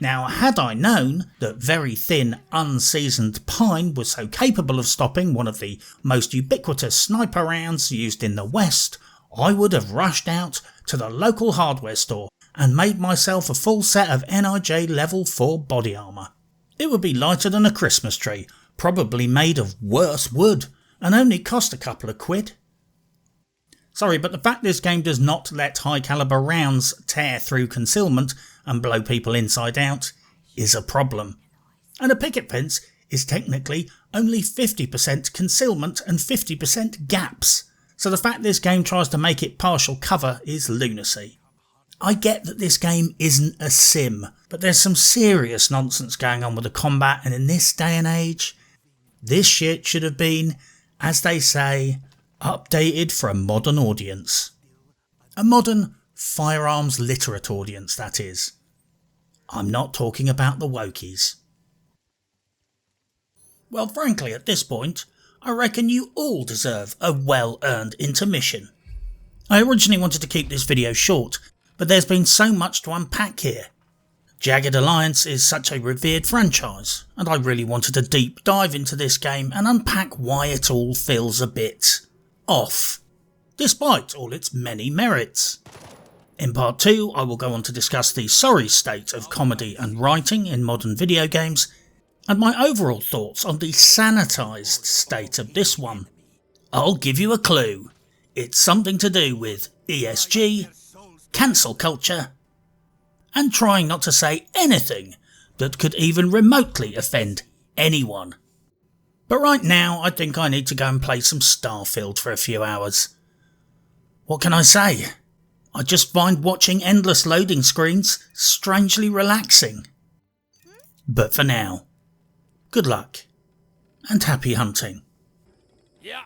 Now, had I known that very thin, unseasoned pine was so capable of stopping one of the most ubiquitous sniper rounds used in the West, I would have rushed out to the local hardware store and made myself a full set of NIJ level 4 body armour. It would be lighter than a Christmas tree, probably made of worse wood, and only cost a couple of quid. Sorry, but the fact this game does not let high caliber rounds tear through concealment and blow people inside out is a problem. And a picket fence is technically only 50% concealment and 50% gaps, so the fact this game tries to make it partial cover is lunacy. I get that this game isn't a sim, but there's some serious nonsense going on with the combat, and in this day and age, this shit should have been, as they say, updated for a modern audience. A modern, firearms literate audience, that is. I'm not talking about the wokies. Well, frankly, at this point, I reckon you all deserve a well-earned intermission. I originally wanted to keep this video short, but there's been so much to unpack here. Jagged Alliance is such a revered franchise, and I really wanted to deep dive into this game and unpack why it all feels a bit off, despite all its many merits. In part 2, I will go on to discuss the sorry state of comedy and writing in modern video games, and my overall thoughts on the sanitised state of this one. I'll give you a clue. It's something to do with ESG, cancel culture, and trying not to say anything that could even remotely offend anyone. But right now, I think I need to go and play some Starfield for a few hours. What can I say? I just find watching endless loading screens strangely relaxing. But for now, good luck and happy hunting. Yeah.